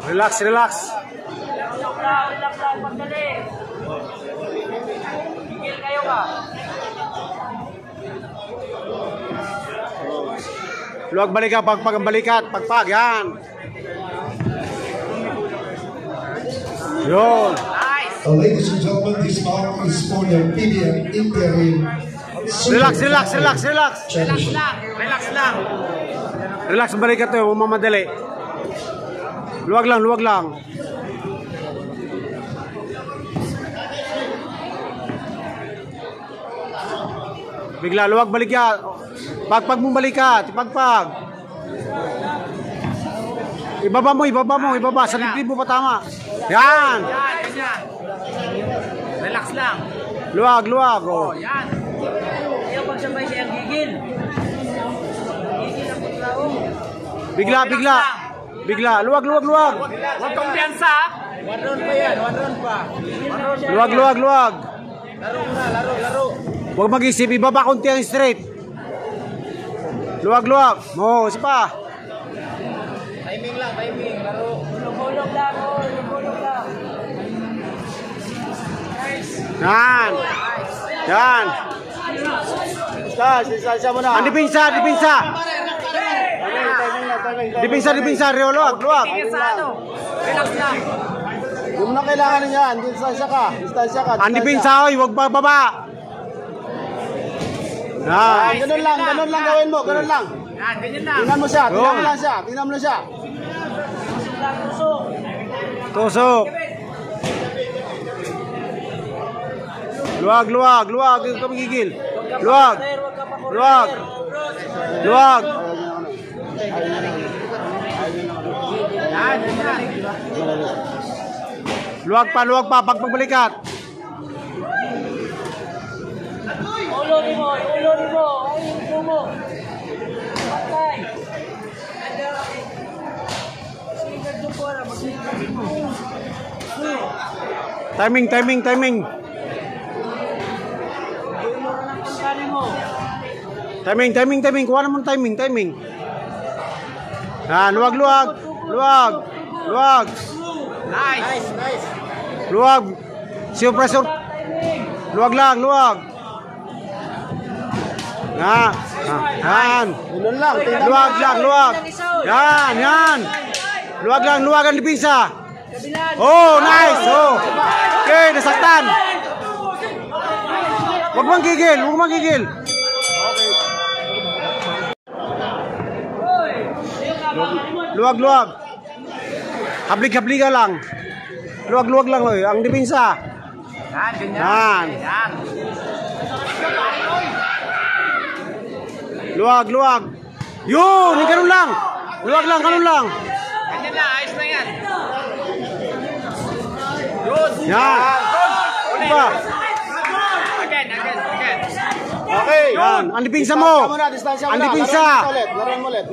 Relax, relax. Relax lang, pagdali. Gigil kayo ka. Luwag balikat, pagpag balikat, pagpag, yan. Yun. Ladies and gentlemen, this bout is for the PBM Interim. Relax, relax, relax, relax. Relax lang, relax lang. Relax, balikat to, huwag mamadali. Luwag lang, luwag lang. Bigla, luwag balikat. Pagpag mong balikat, pagpag. Ibaba mo, ibaba mo, ibaba. Sa dibdib mo pa tama. Yan. Yan, ganyan. Relax lang. Luwag, luwag. Oh. Yan. Ayaw pagsabay siya ang gigil. Gigil ang paglaw. Bigla, bigla. Bigla, luwag, luwag, luwag. Huwag kumpiyansa. One round pa yan, one round pa. Luwag, luwag, luwag. Laro muna, laro, laro. Huwag mag-isip, ibaba konti ang straight. Luwag, luwag. Oo, isa pa. Timing lang, timing. Laro. Hulog lang, hulog lang. Yan. Yan. Distansya mo na. Ang dipinsa, dipinsa. Dipinsa, dipinsa. Rio, luwag, luwag. Relax lang. Hindi mo na kailangan niyan. Distansya ka. Distansya ka. Ang dipinsa, oy, huwag pa baba. Yan. Ganun lang gawin mo. Ganun lang. Yan, ganyan lang. Tingnan mo siya. Tingnan mo lang siya. Tingnan mo lang siya. Tusok. Luwag, luwag, luwag. Huwag ka magigil. Luwag. Luwag. Luwag. Yan, yan. Luwag pa, pagbalikat. Ulo ni mo. Ay, ulo mo. Patay. Timing, timing, timing. Timing, timing, timing. Kuha naman timing, timing. Luwag, luwag. Luwag. Luwag. Nice. Luwag. Pressure. Luwag lang, luwag. Yan. Ganun lang. Luwag lang, luwag. Yan, yan. Luwag lang, luwag ang dipinsa. Oh, nice. Oh. Okay, nasaktan. Huwag mang gigil, huwag mang gigil. Luwag, luwag. Hablig-hablig ka lang. Luwag, luwag lang, loy. Ang dipinsa. Yan, ganyan. Yan. Yan. Luwag, luwag. Yun, ganun lang. Luwag lang, ganun lang. Ganyan lang, ayos na yan. Good. Yan. Diba? Again. Okay. Yan. Ang dipinsa mo. Distansya mo Ang na. dipinsa. Laro mo ulit.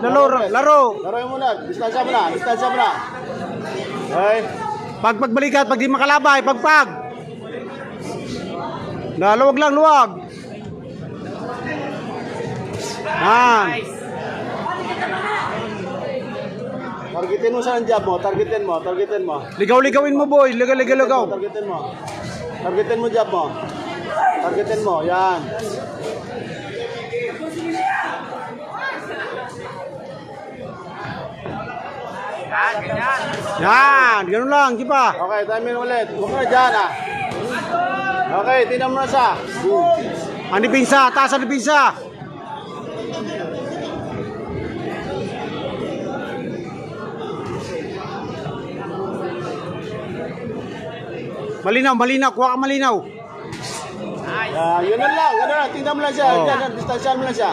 Laro. Laro mo na. Distansya mo na. Okay. Pagbalikat, pag di makalabay, pagpag. Luwag lang, luwag. Yan. Targetin mo sa jab mo. Targetin mo. Ligaw-ligawin mo, boy. Ligaw. Targetin mo jab mo. Targetin mo. Yan. Ganyan. Yan. Ganun lang, di ba? Okay, timing ulit. Huwag na dyan Okay, tingnan mo na siya. Ang dipinsa, taas ang dipinsa. Malinaw. Kuha ka malinaw. Yun lang. Ganun. Tingnan mo lang siya. Oh. Yan, distansyahan mo lang siya.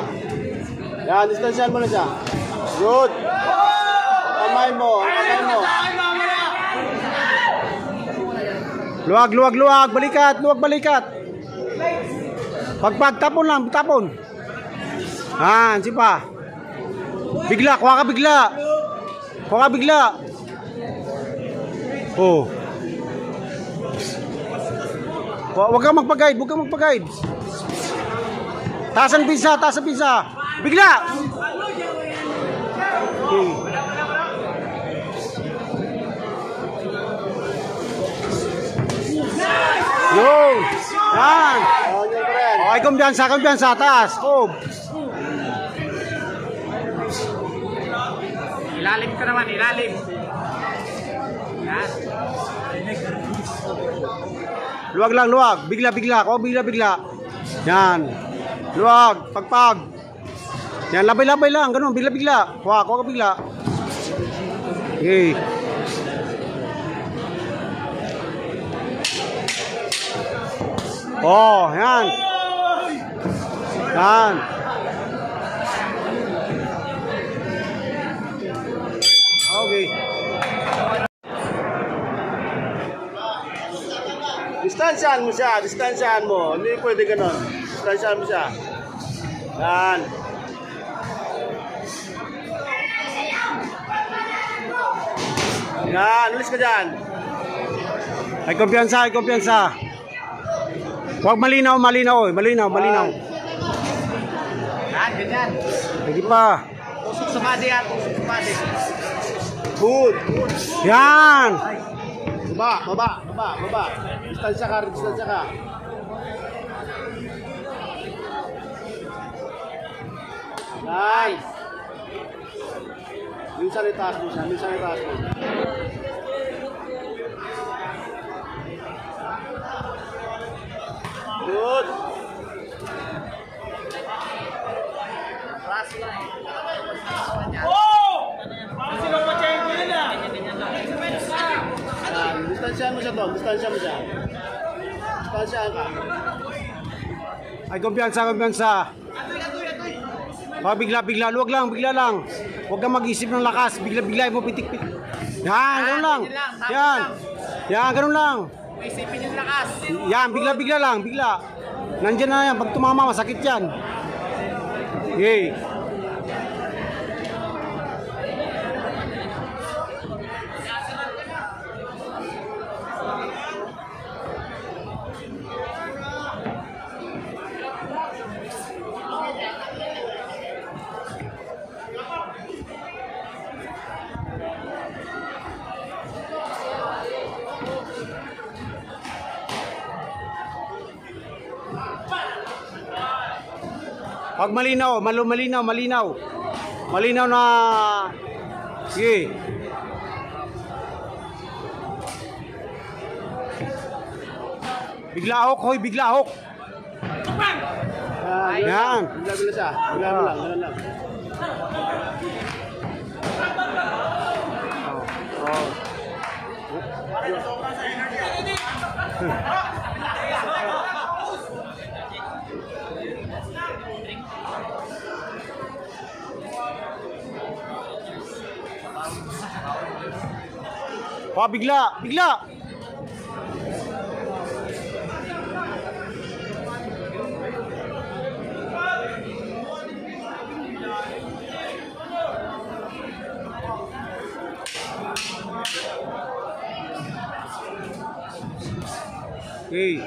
Yan, distansyahan mo lang siya. Good. Kamay mo. Luwag. Balikat. Pagpag, tapon lang. Yan, sipa. Bigla, kuha ka bigla. Oh. Huwag kang magpag-guide. Taas ang pisa. Bigla. Okay. Yun. Yan. Oh, yun pa rin. Okay, kumpiyansa, kumpiyansa. Taas. Oh. Ilalim ka naman, ilalim. Yan. Luwag lang, luwag. Bigla, bigla. Oh, bigla, bigla. Yan. Luwag. Pagpag. Yan, labay-labay lang. Ganun, bigla, bigla. Kuha, kuha ka bigla. Okay. Oh, yan. Yan. Okay. Distansyahan mo siya, distansyahan mo. Hindi pwede ganun. Distansyahan mo siya. Yan. Yan, alis ka dyan. Ay, kumpiyansa, ay, kumpiyansa. Huwag malinaw, malinaw. Malinaw, malinaw. Yan, ganyan. Sige pa. Tusok sa body yan, tusok sa body. Good. Yan. Baba. Distansya ka, distansya ka. Nice. Minsan itaas mo siya, minsan itaas mo. Good. Distansyahan mo siya doon, distansya mo siya. Distansyahan ka. Ay, kumpiyansa, kumpiyansa. Bigla, bigla. Luwag lang, bigla lang. Huwag kang mag-isip ng lakas. Bigla, bigla mo pitik-pitik. Yan, ganun lang. Yan. Yan, ganun lang. Isipin yung lakas. Yan, bigla, bigla lang, bigla. Nandiyan na yan. Pag tumama, masakit yan. Okay. Pag malinaw, malinaw. Malinaw na. Sige. Bigla ahok, hoy, bigla ahok. Yan. Bigla siya. Bigla mo lang, ganun lang. Bigla, bigla. Okay.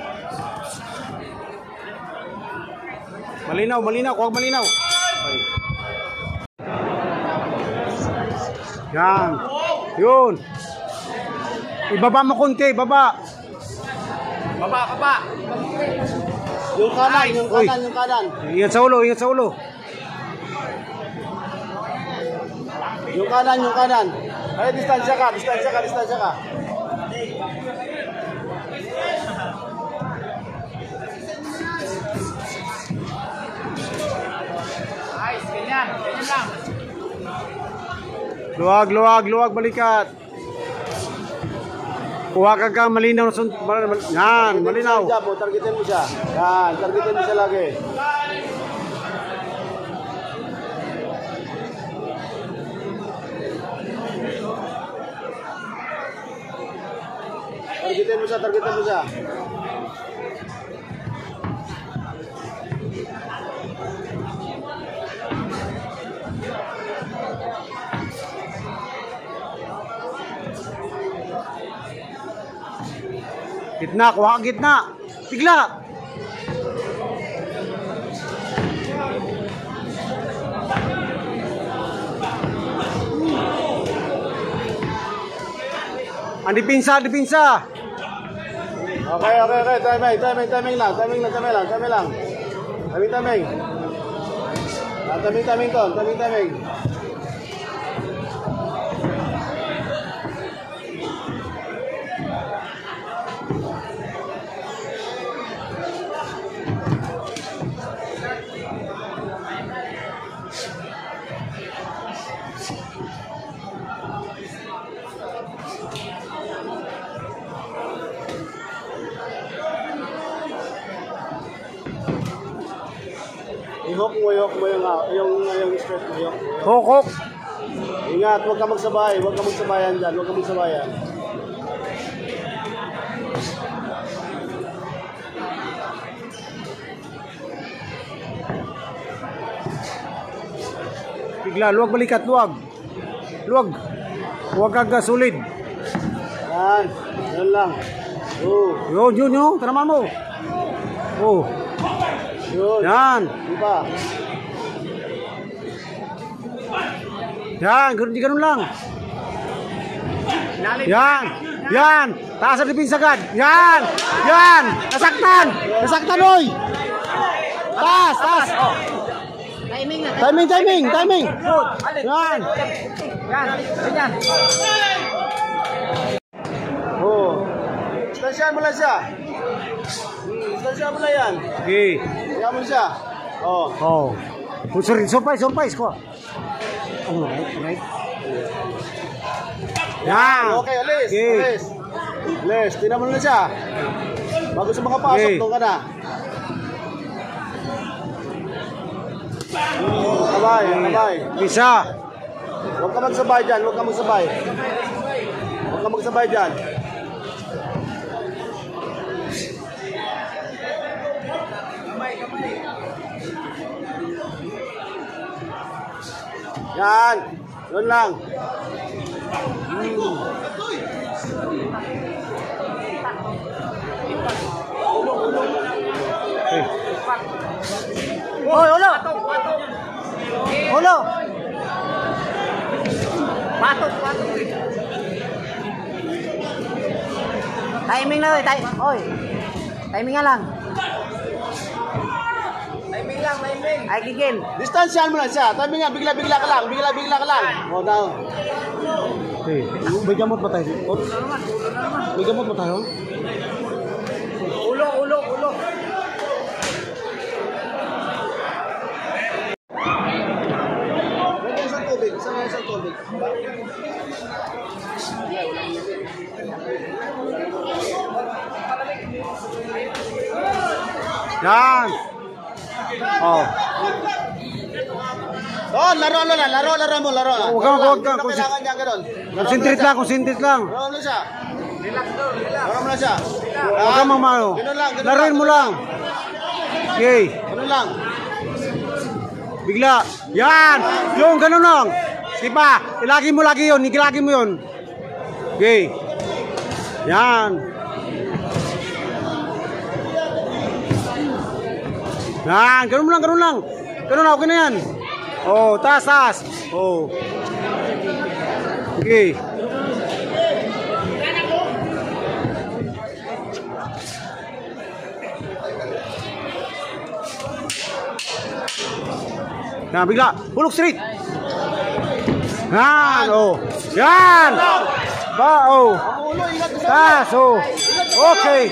Malinaw, huwag malinaw. Okay. Yan. Yun. Ibaba mo konti, baba. Baba. Yung kanan. Ingat sa ulo, ingat sa ulo. Yung kanan. Ay, distansya ka. Nice, ganyan lang. Luwag, balikat. Kuha ka malinaw. Yan, malinaw. Targetin mo siya. Yan, targetin mo siya lagi. Targetin mo siya. Gitna, kuha ka gitna. Bigla. Ang dipinsa. Okay. Timing lang. Timing. Timing to. Timing. I-hook mo yung stress mo. Hok. Ingat, huwag ka magsabayan dyan. Huwag ka magsabayan. Bigla, luwag balikat, luwag. Huwag kang solid. Yan lang. Yun, tanaman mo. Yun. Yan. Di ba? Yan, ganun lang. Yan. Taas ang depensa agad. Yan. Nasaktan, oy. Taas. Timing. Yan. Distansyahan mo lang siya. Distansyahan mo lang yan. Okay. Kaya mo siya. Surprise ko. Right. Yan. Okay, alis. Tingnan mo na siya. Bago sa mga pasok, doon ka na. Kabay. Isa. Huwag ka magsabay dyan. Yan. Yun lang. Hoy, ulo. Patok. Timing na, oy. Timing lang. Ay, gigil. Distansyahan mo lang siya. Tabi nga, bigla ka lang. Down. May gamot ba tayo? Ulo. Isang tubig. Yan. Laro mo. Huwag ka. Konsentrate lang. Laro mo na siya. Huwag ka mamalo. Laruin mo lang. Okay. Ganun lang. Bigla. Yan. Yung ganun lang. Sige pa. Ilagi mo yun. Okay. Yan. Ganun lang. Okay na yan. Taas. Okay. Bigla. Hulog straight. Yan. Yan. Taas. Okay.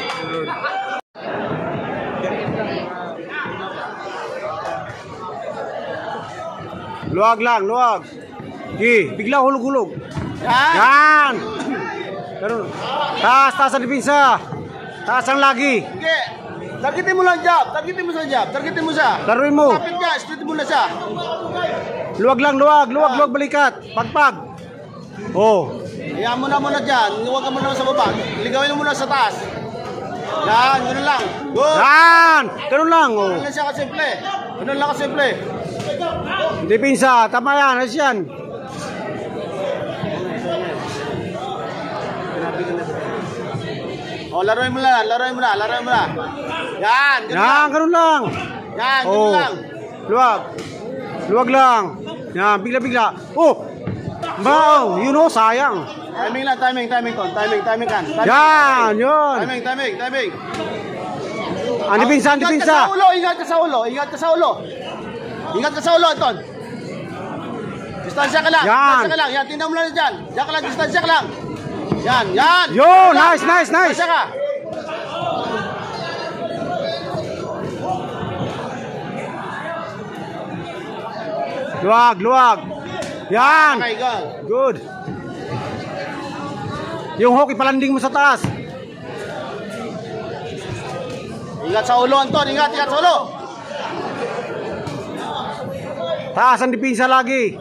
Luwag. Okay. Bigla hulog. Yan. Ganun. Taas ang depensa. Taas ang lagi. Okay. Targetin mo lang jab. Targetin mo siya. Laruin mo. Tapit ka. Straight mo na siya. Luwag balikat. Pagpag. Iyan mo na muna dyan. Huwag ka muna sa baba. Ligawin mo muna sa taas. Yan. Ganun lang. Good. Yan. Ganun lang. Ganun lang siya kasimple. Depensa. Tama yan. Ayos yan. Laruin mo na. Yan. Ganun lang. Yan. Ganun lang. Luwag lang. Yan. Bigla. Bao, you know, sayang. Timing lang, timing ton. Timing kan. Yan, yun. Timing. Ang dipinsa, ang dipinsa. Ingat ka sa ulo. Ingat ka sa ulo, Anton. Distansya ka lang. Yan. Distansya ka lang. Yan, tingnan mo lang dyan. Diyan ka lang, distansya ka lang. Yan. Yo, nice. Distansya ka. Luwag. Yan. Okay, go. Good. Yung hook, ipalanding mo sa taas. Ingat sa ulo, Anton. Ingat sa ulo. Taas ang dipinsa lagi.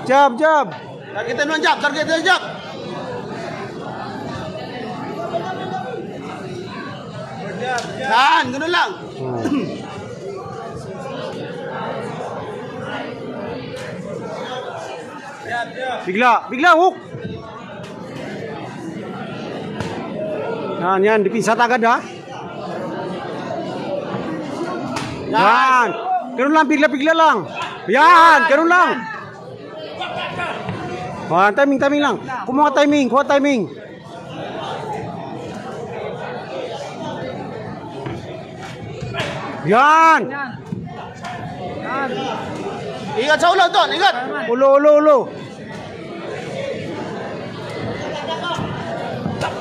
Jab. Targetin mo ang jab. Yan, ganun lang. Bigla, hook. Yan, dipinsa agad ha. Yan. Ganun lang, bigla lang. Yan, ganun lang. Timing lang. Kuha timing. Yan. Ingat sa ulo, Anton. Ingat. Ulo.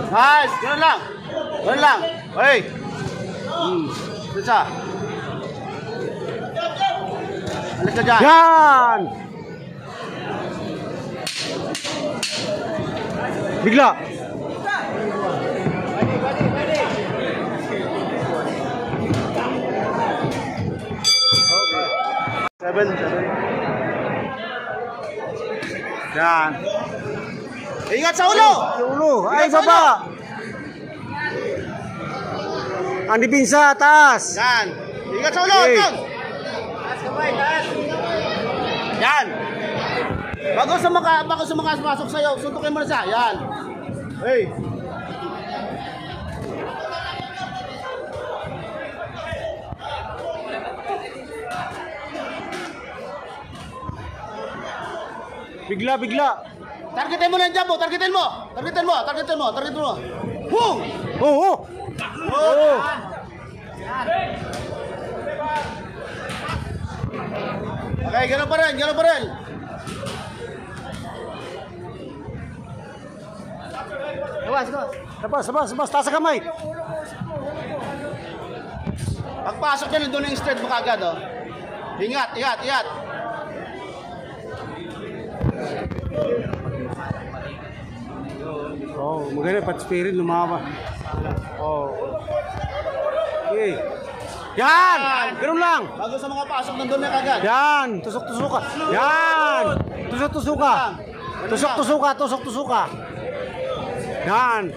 Nice, ganun lang. Hey. Bisa. Alis ka dyan. Yan. Bigla. Seven. Yan. Ingat sa ulo. Ulo. Ay, Ingat sa baba. Ang dipinsa, taas. Yan. Ingat sa ulo, Okay. Anton. Yan. Bago sumakas sa'yo, suntukin mo na siya. Yan. Hey. Bigla. Targetin mo na yung jab mo. Targetin mo. Boom! Oo. Okay, ganun pa rin. Labas. Taas sa kamay. Pagpasok niya, doon yung straight mo kagad, oh. Ingat. Maganda. Pati spirit, lumaba. Okay. Yan! Ganun lang. Bago sa mga pasok, nandun na kagad. Yan! Tusok-tusuka. Yan! Tusok-tusuka. Tusok-tusuka. Yan!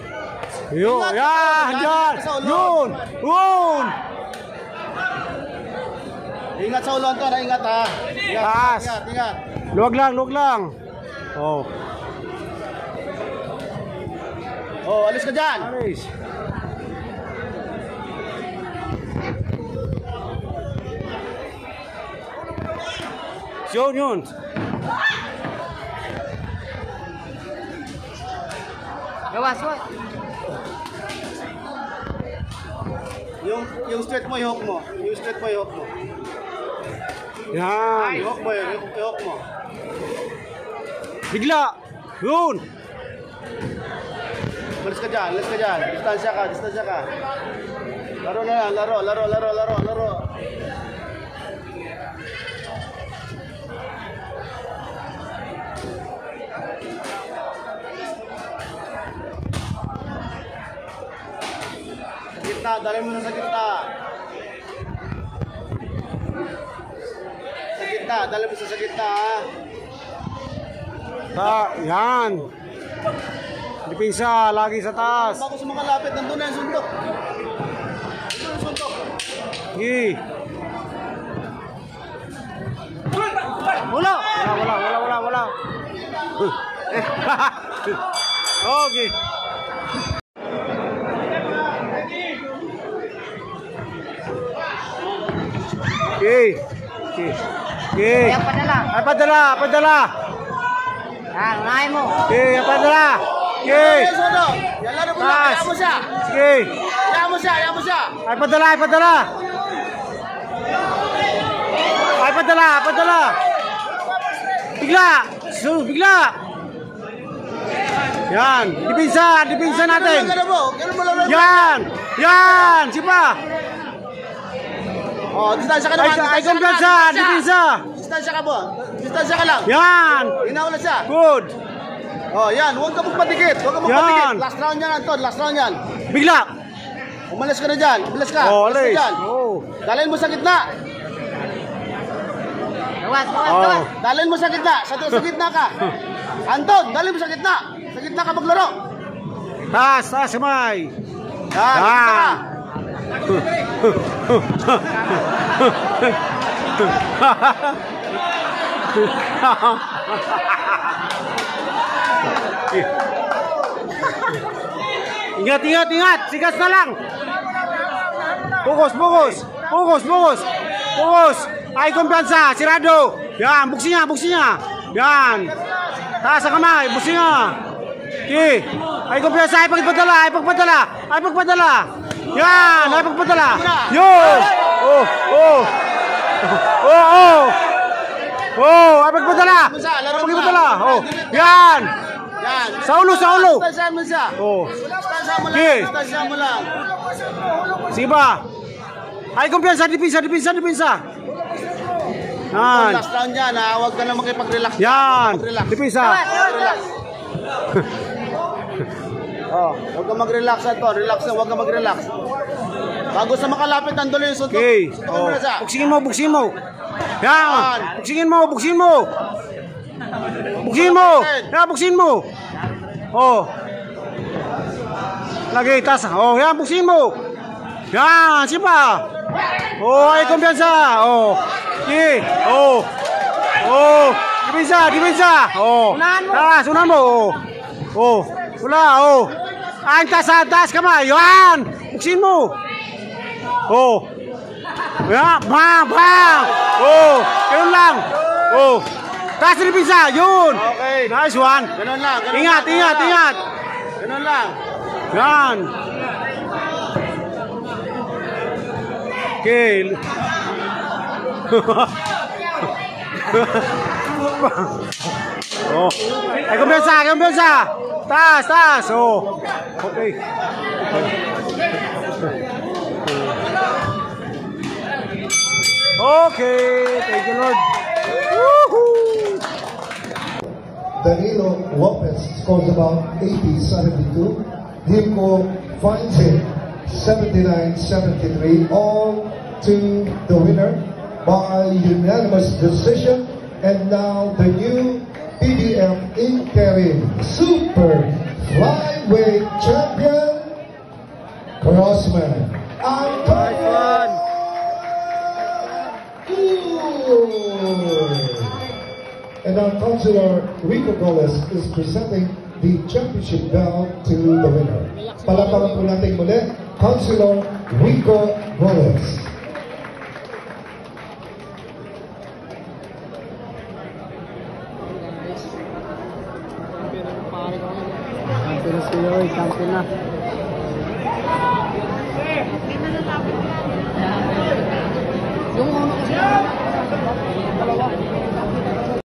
Yan! Yan! Yun! Ingat sa ulo, Anton. Ingat, ha. Taas. Ingat. Luwag lang. Oh. Oh, alis ka dyan. Alis. Yun. Gawas. Yung straight mo, i-hook mo. Yan. I-hook mo. Bigla. Yun. Malis ka dyan. Distansya ka. Laro na lang, laro. Sa gitna, dali mo na sa gitna. Dali mo sa gitna, ha. Yan. Dipinsa, lagi sa taas. Bago sa mga lapit, nandun na yung suntok. Gi. Wala. Okay. Okay. Kaya padala. Ay, padala. Yan, unahin mo. Okay, yan padala. Okay. Yan lang na muna. Taas. Hayaan mo siya. Sige. Hayaan mo siya. Hayaan mo siya. Ay padala, ay padala. Ay padala, padala. Bigla. Bigla. Yan, dipinsa natin. Ganun mo. Ganun mo lang. Yan. Yan, sipa. Oh, distansya ka naman. Ay kumpiyansa, dipinsa. Distansya ka po. Distansya ka lang. Yan. Hinaula siya. Good. Oh, yan. Huwag ka magpadikit. Huwag ka magpadikit. Yan. Last round yan, Anton. Last round yan. Bigla. Umalis ka na dyan. Umalis ka. Oh, Umalis ka alis. dyan. Oh. Dalhin mo sa gitna. Oh. Dalhin mo sa gitna. Sa gitna ka. Anton, dalhin mo sa gitna. Sa gitna ka maglaro. Taas, taas kamay. Yan. Gitna ka. Ingat, ingat, ingat. Sigas na lang. Fokus, fokus. Fokus, fokus. Fokus. Ay kumpiyansa, sirado. Yan, buksi niya. Yan. Taas ang kamay, buksi niya. Okay. Ay kumpiyansa, ay pagpadala. Yan, ay pagpadala. Yun. Oh, oh. Oh, ay pagpadala. Oh, yan. Yan. Sa ulo. Distansyahan mo siya. Oh. Distansyahan mo lang. Okay. Distansyahan mo lang. Sige ba? Ay kumpiyansa, dipinsa. Yan. Last round yan, ha. Huwag ka na makipag-relax. Yan. Mag-relax. Dipinsa. Relax. Oh, huwag ka mag-relax Anton. Relax na, huwag ka mag-relax. Bago sa makalapit, andun yung suntok. Okay. Suntokin mo Oh. na siya. Buksin mo. Yan. Buksin mo. Yan, buksin mo. Oh. Lagi, tas. Oh, yan, buksin mo. Yan, sipa. Oh, ay kumpiyansa. Oh. Okay. Oh. Dipinsa. Oh. Taas, unahan mo. Oh. Wala, oh. Ay, taas kamay. Yan. Buksin mo. Oh. Ya, bang. Oh, ganun lang. Oh. Taas ni Pisa, yun. Okay. Nice one. Ganun lang. Ingat. Ganun lang. Yan. Okay. Oh. Ay, kumpiyansa. Taas. Oh. Okay. Okay, thank you, Lord. Woohoo! Danilo Lopez scores about 80-72. Dimko finds him 79-73. All to the winner by unanimous decision. And now the new PBM interim super flyweight champion, Crossman Antonio. And our Councilor Rico Goles is presenting the championship belt to the winner. Palakpakan po natin muli, Councilor Rico Goles. Yung uno kasi.